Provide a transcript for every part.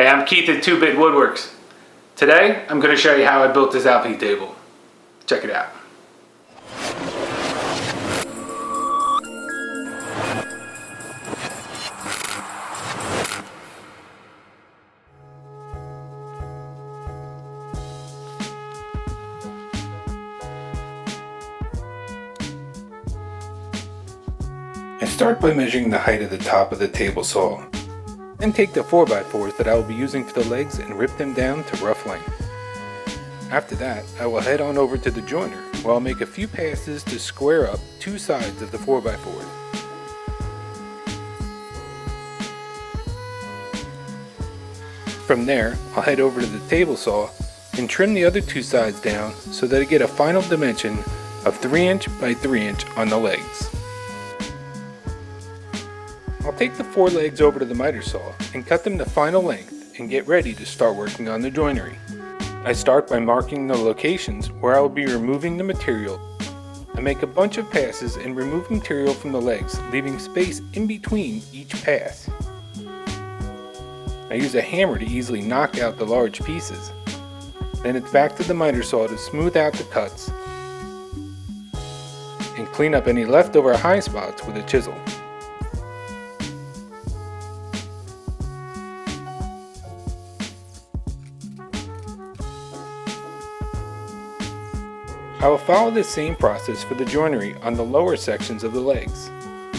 Hey, I'm Keith at 2-Bit Woodworks. Today, I'm going to show you how I built this Outfeed table. Check it out. I start by measuring the height of the top of the table saw. Then take the 4x4s that I will be using for the legs and rip them down to rough length. After that, I will head on over to the joiner where I'll make a few passes to square up two sides of the 4x4. From there, I'll head over to the table saw and trim the other two sides down so that I get a final dimension of 3" by 3" on the legs. I'll take the 4 legs over to the miter saw and cut them to final length and get ready to start working on the joinery. I start by marking the locations where I will be removing the material. I make a bunch of passes and remove material from the legs, leaving space in between each pass. I use a hammer to easily knock out the large pieces. Then it's back to the miter saw to smooth out the cuts and clean up any leftover high spots with a chisel. I will follow the same process for the joinery on the lower sections of the legs.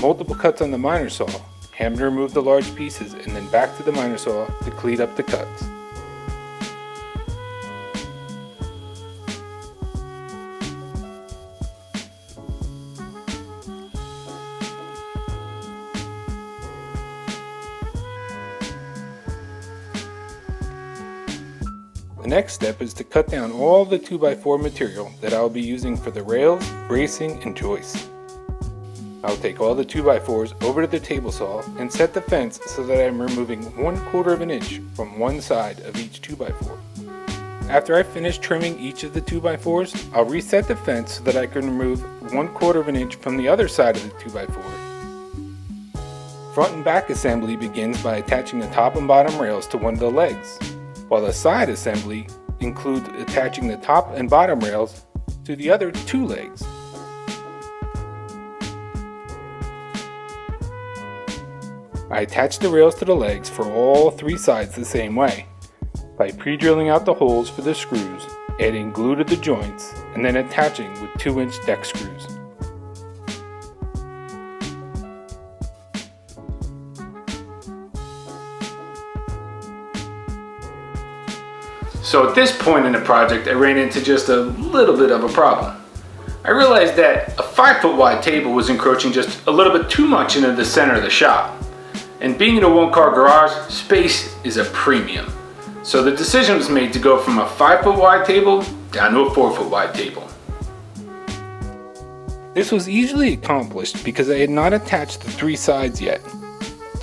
Multiple cuts on the miter saw, hammer to remove the large pieces, and then back to the miter saw to clean up the cuts. The next step is to cut down all the 2x4 material that I will be using for the rails, bracing, and joists. I will take all the 2x4s over to the table saw and set the fence so that I am removing 1/4 inch from one side of each 2x4. After I finish trimming each of the 2x4s, I'll reset the fence so that I can remove 1/4 inch from the other side of the 2x4. Front and back assembly begins by attaching the top and bottom rails to one of the legs, while the side assembly includes attaching the top and bottom rails to the other 2 legs. I attach the rails to the legs for all 3 sides the same way, by pre-drilling out the holes for the screws, adding glue to the joints, and then attaching with 2" deck screws. So at this point in the project, I ran into just a little bit of a problem. I realized that a 5-foot wide table was encroaching just a little bit too much into the center of the shop. And being in a 1-car garage, space is a premium. So the decision was made to go from a 5-foot wide table down to a 4-foot wide table. This was easily accomplished because I had not attached the 3 sides yet.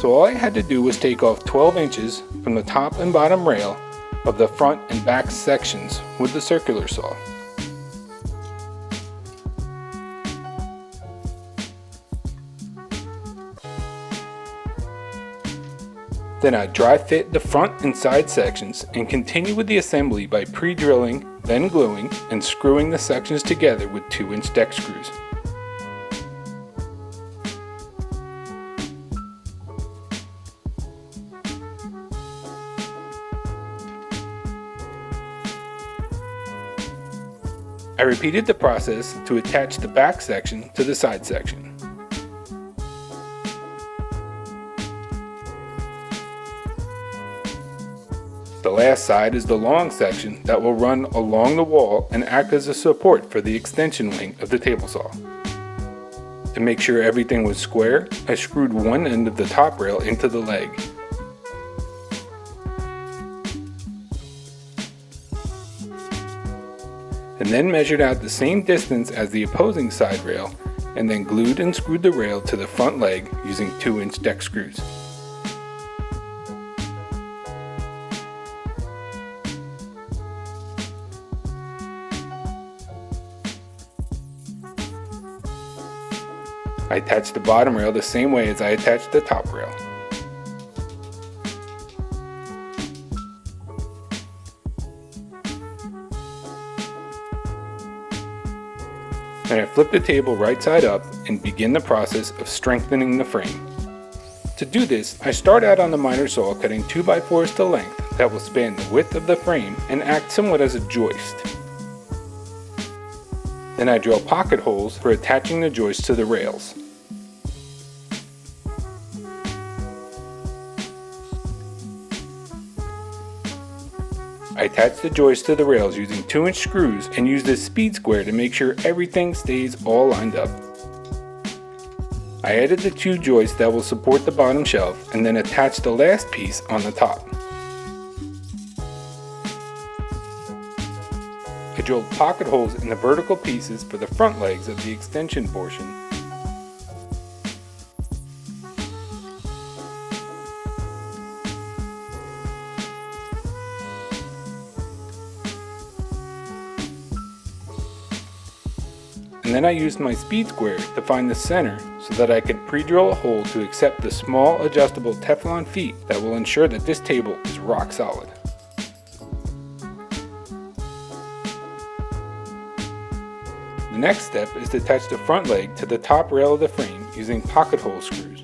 So all I had to do was take off 12 inches from the top and bottom rail of the front and back sections with the circular saw. Then I dry fit the front and side sections and continue with the assembly by pre-drilling, then gluing, and screwing the sections together with 2" deck screws. I repeated the process to attach the back section to the side section. The last side is the long section that will run along the wall and act as a support for the extension wing of the table saw. To make sure everything was square, I screwed one end of the top rail into the leg. And then measured out the same distance as the opposing side rail, and then glued and screwed the rail to the front leg using 2" deck screws. I attached the bottom rail the same way as I attached the top rail. Then I flip the table right side up and begin the process of strengthening the frame. To do this, I start out on the miter saw cutting 2x4s to length that will span the width of the frame and act somewhat as a joist. Then I drill pocket holes for attaching the joist to the rails. I attach the joist to the rails using 2-inch screws and use this speed square to make sure everything stays all lined up. I added the 2 joists that will support the bottom shelf and then attached the last piece on the top. I drilled pocket holes in the vertical pieces for the front legs of the extension portion. And then I used my speed square to find the center so that I could pre-drill a hole to accept the small adjustable Teflon feet that will ensure that this table is rock solid. The next step is to attach the front leg to the top rail of the frame using pocket hole screws.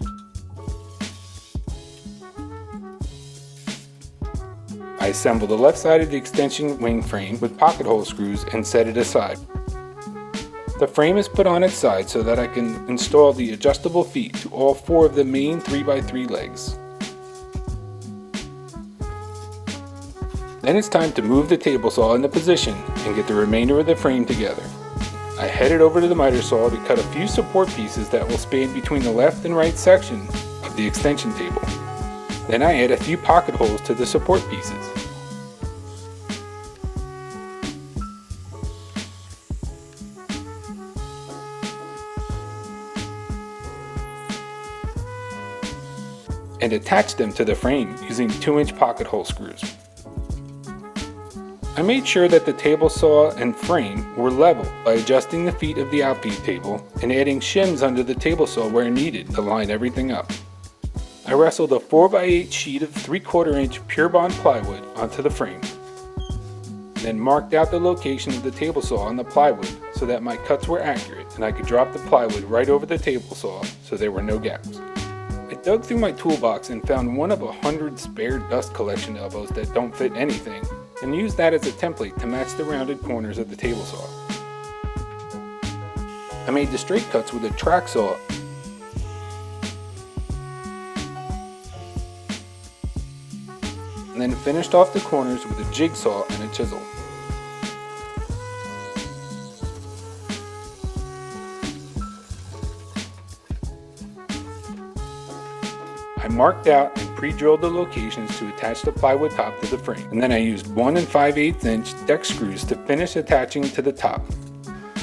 I assemble the left side of the extension wing frame with pocket hole screws and set it aside. The frame is put on its side so that I can install the adjustable feet to all 4 of the main 3x3 legs. Then it's time to move the table saw into position and get the remainder of the frame together. I headed over to the miter saw to cut a few support pieces that will span between the left and right section of the extension table. Then I add a few pocket holes to the support pieces. And attach them to the frame using 2-inch pocket hole screws. I made sure that the table saw and frame were level by adjusting the feet of the Outfeed table and adding shims under the table saw where needed to line everything up. I wrestled a 4x8 sheet of 3/4 inch pure bond plywood onto the frame. Then marked out the location of the table saw on the plywood so that my cuts were accurate and I could drop the plywood right over the table saw so there were no gaps. I dug through my toolbox and found one of 100 spare dust collection elbows that don't fit anything, and used that as a template to match the rounded corners of the table saw. I made the straight cuts with a track saw and then finished off the corners with a jigsaw and a chisel. I marked out and pre-drilled the locations to attach the plywood top to the frame, and then I used 1 5/8 inch deck screws to finish attaching to the top.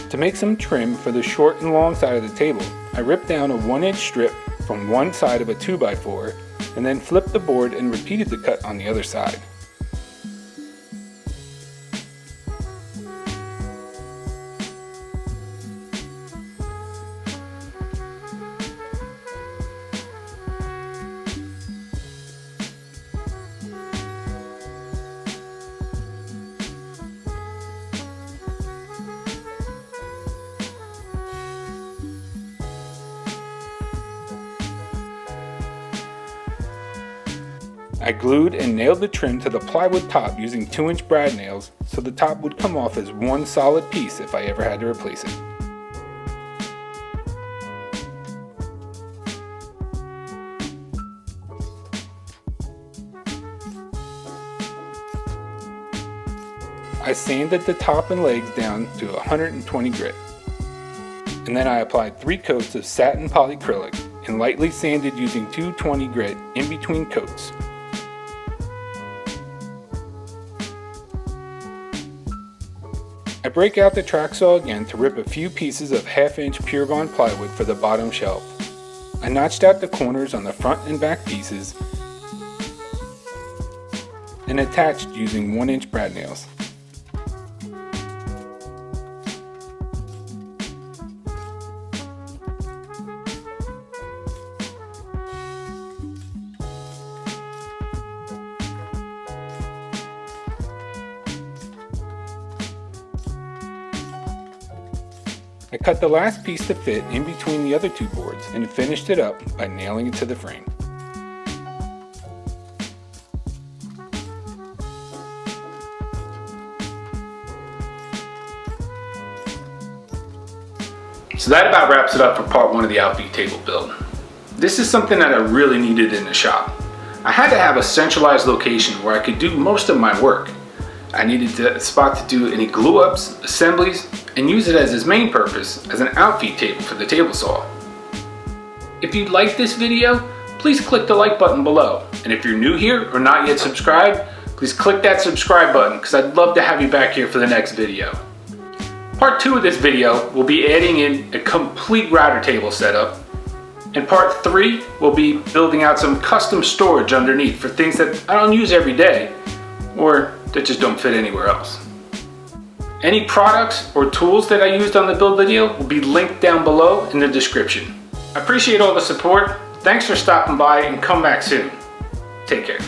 To make some trim for the short and long side of the table, I ripped down a 1-inch strip from one side of a 2x4 and then flipped the board and repeated the cut on the other side. I glued and nailed the trim to the plywood top using 2-inch brad nails so the top would come off as one solid piece if I ever had to replace it. I sanded the top and legs down to 120 grit. And then I applied 3 coats of satin polyacrylic and lightly sanded using 220 grit in between coats. I break out the track saw again to rip a few pieces of 1/2-inch pure bond plywood for the bottom shelf. I notched out the corners on the front and back pieces and attached using 1-inch brad nails. I cut the last piece to fit in between the other two boards and finished it up by nailing it to the frame. So that about wraps it up for part one of the Outfeed table build. This is something that I really needed in the shop. I had to have a centralized location where I could do most of my work. I needed a spot to do any glue ups, assemblies, and use it as its main purpose as an Outfeed table for the table saw. If you liked this video, please click the like button below. And if you're new here or not yet subscribed, please click that subscribe button because I'd love to have you back here for the next video. Part 2 of this video will be adding in a complete router table setup, and part 3 will be building out some custom storage underneath for things that I don't use every day or that just don't fit anywhere else. Any products or tools that I used on the build video will be linked down below in the description. I appreciate all the support. Thanks for stopping by and come back soon. Take care.